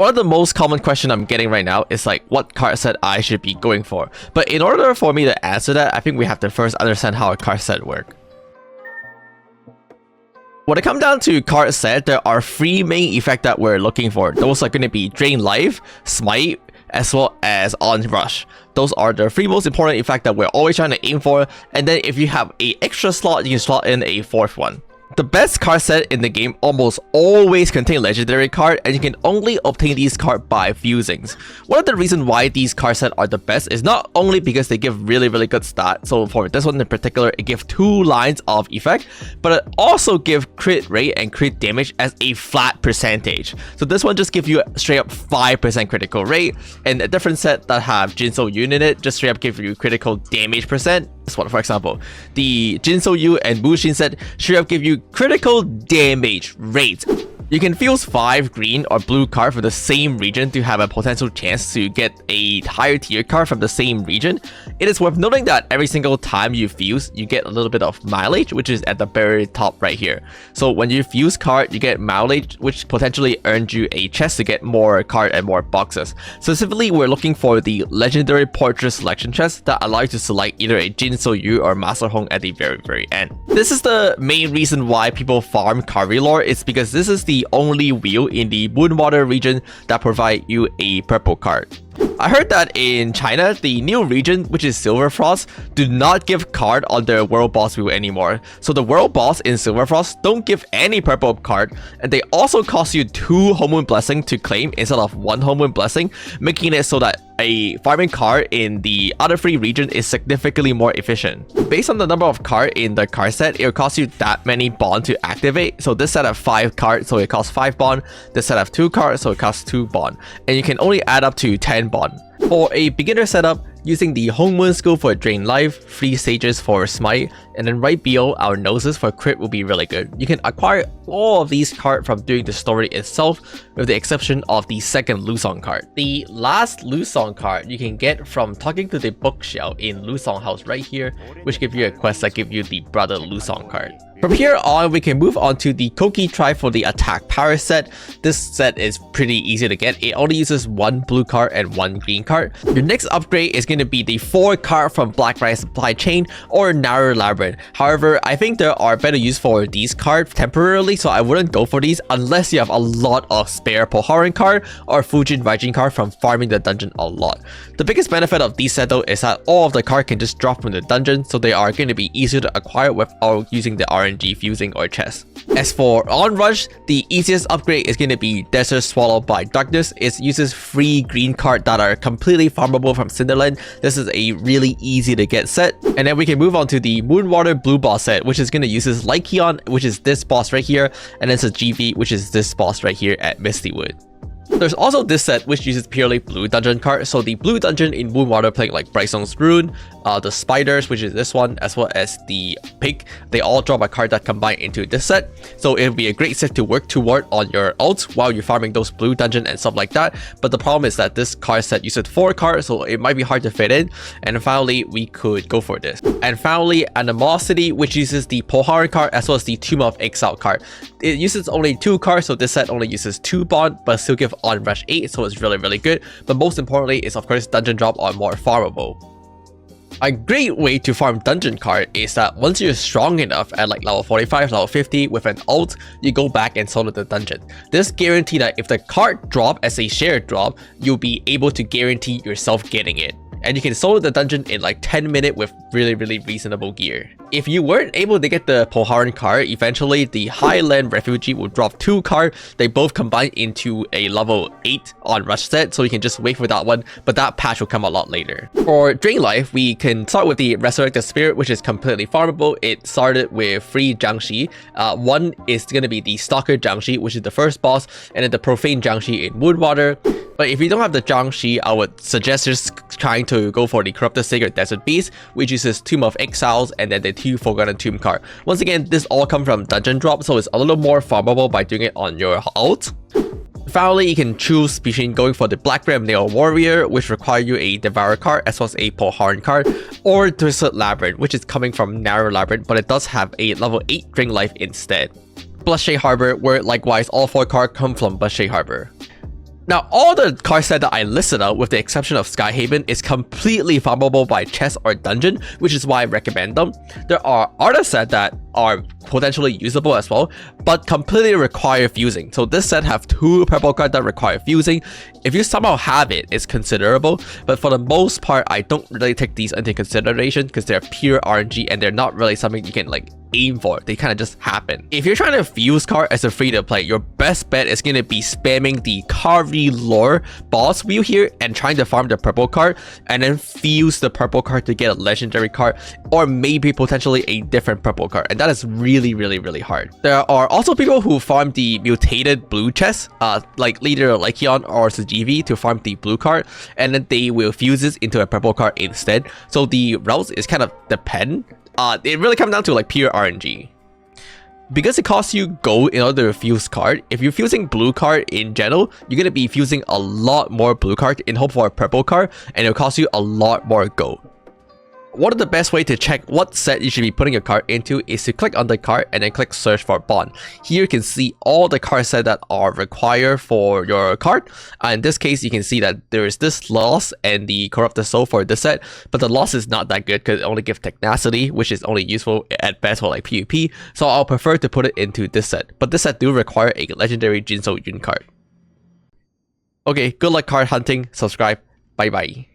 One of the most common questions I'm getting right now is like what card set I should be going for. But in order for me to answer that, I think we have to first understand how a card set works. When it comes down to card set, there are three main effects that we're looking for. Those are going to be Drain Life, Smite, as well as Onrush. Those are the three most important effects that we're always trying to aim for. And then if you have an extra slot, you can slot in a fourth one. The best card set in the game almost always contain legendary card, and you can only obtain these cards by fusings. One of the reasons why these card sets are the best is not only because they give really good stats, so for this one in particular it gives 2 lines of effect, but it also gives crit rate and crit damage as a flat percentage. So this one just gives you straight up 5% critical rate, and a different set that have Jinso Yun in it just straight up give you critical damage percent. This one, for example, the Jinso Yu and Mushin set straight up give you critical damage rate. You can fuse 5 green or blue cards from the same region to have a potential chance to get a higher tier card from the same region. It is worth noting that every single time you fuse, you get a little bit of mileage, which is at the very top right here. So when you fuse card, you get mileage, which potentially earns you a chest to get more card and more boxes. Specifically, we're looking for the legendary portrait selection chest that allow you to select either a Jinso Yu or Master Hong at the very end. This is the main reason why people farm Carilor. It's because this is the only wheel in the Moonwater region that provide you a purple card. I heard that in China, the new region, which is Silver Frost, do not give card on their World Boss wheel anymore. So the World Boss in Silver Frost don't give any purple card, and they also cost you 2 Homemoon Blessing to claim instead of 1 Homemoon Blessing, making it so that a farming card in the other 3 regions is significantly more efficient. Based on the number of cards in the card set, it will cost you that many bond to activate. So this set have 5 cards, so it costs 5 bond. This set have 2 cards, so it costs 2 bond. And you can only add up to 10 bond. For a beginner setup, using the Hongmoon skill for Drain Life, 3 Sages for Smite, and then right below our noses for crit will be really good. You can acquire all of these cards from doing the story itself, with the exception of the second Lusong card. The last Lusong card you can get from talking to the bookshelf in Lusong House right here, which gives you a quest that gives you the Brother Lusong card. From here on, we can move on to the Koki Tribe for the attack power set. This set is pretty easy to get. It only uses 1 blue card and 1 green card. Your next upgrade is going to be the 4 card from Black Rice Supply Chain or Narrow Labyrinth. However, I think there are better use for these cards temporarily, so I wouldn't go for these unless you have a lot of spare Poharan card or Fujin Raijin card from farming the dungeon a lot. The biggest benefit of these set though is that all of the cards can just drop from the dungeon, so they are going to be easier to acquire without using the RNG fusing or chest. As for Onrush, the easiest upgrade is going to be Desert Swallowed by Darkness. It uses 3 green cards that are completely farmable from Cinderland. This is a really easy to get set. And then we can move on to the Moonwater Blue Boss set, which is going to use Lycion, which is this boss right here, and then it's a GV, which is this boss right here at Mistywood. There's also this set which uses purely blue dungeon cards. So the blue dungeon in Moonwater playing like Brightsong's Rune, the spiders, which is this one, as well as the pig, they all drop a card that combine into this set. So it would be a great set to work toward on your ult while you're farming those blue dungeon and stuff like that. But the problem is that this card set uses 4 cards, so it might be hard to fit in. And finally, we could go for this. And finally, Animosity, which uses the Poharan card as well as the Tomb of Exile card. It uses only 2 cards, so this set only uses 2 bond, but still give Onrush 8, so it's really good. But most importantly is of course dungeon drop are more farmable. A great way to farm dungeon card is that once you're strong enough at like level 45, level 50 with an ult, you go back and solo the dungeon. This guarantee that if the card drop as a shared drop, you'll be able to guarantee yourself getting it. And you can solo the dungeon in like 10 minutes with really reasonable gear. If you weren't able to get the Poharan card, eventually the Highland Refugee will drop 2 cards. They both combine into a level 8 on Rush set, so you can just wait for that one, but that patch will come a lot later. For Drain Life, we can start with the Resurrected Spirit, which is completely farmable. It started with 3 Jiangxi. One is going to be the Stalker Jiangxi, which is the first boss, and then the Profane Jiangxi in Moonwater. But if you don't have the Jiangxi, I would suggest just trying to go for the Corrupted Sacred Desert Beast, which uses Tomb of Exiles and then the 2 Forgotten Tomb card. Once again, this all comes from dungeon drop, so it's a little more farmable by doing it on your ult. Finally, you can choose between going for the Black Ram Nail Warrior, which require you a Devourer card as well as a Poharan card, or Twisted Labyrinth, which is coming from Narrow Labyrinth, but it does have a level 8 Drain Life instead. Bloodshade Harbor, where likewise all 4 cards come from Bloodshade Harbor. Now, all the card set that I listed out, with the exception of Skyhaven, is completely farmable by chest or dungeon, which is why I recommend them. There are other sets that are potentially usable as well, but completely require fusing. So this set have 2 purple cards that require fusing. If you somehow have it, it's considerable, but for the most part, I don't really take these into consideration because they're pure RNG and they're not really something you can like aim for. They kind of just happen. If you're trying to fuse card as a free to play, your best bet is going to be spamming the Carvi lore boss wheel here and trying to farm the purple card and then fuse the purple card to get a legendary card or maybe potentially a different purple card, and that is really hard. There are also people who farm the mutated blue chest, like either Lycion or Sajivi, to farm the blue card, and then they will fuse it into a purple card instead. So the routes is kind of depend. It really comes down to like pure RNG. Because it costs you gold in order to fuse card, if you're fusing blue card in general, you're going to be fusing a lot more blue card in hope for a purple card, and it'll cost you a lot more gold. One of the best way to check what set you should be putting your card into is to click on the card and then click search for bond. Here you can see all the card sets that are required for your card. In this case, you can see that there is this loss and the corrupted soul for this set, but the loss is not that good because it only gives tenacity, which is only useful at best for like PvP. So I'll prefer to put it into this set, but this set do require a legendary Jinso Yun card. Okay, good luck card hunting. Subscribe. Bye bye.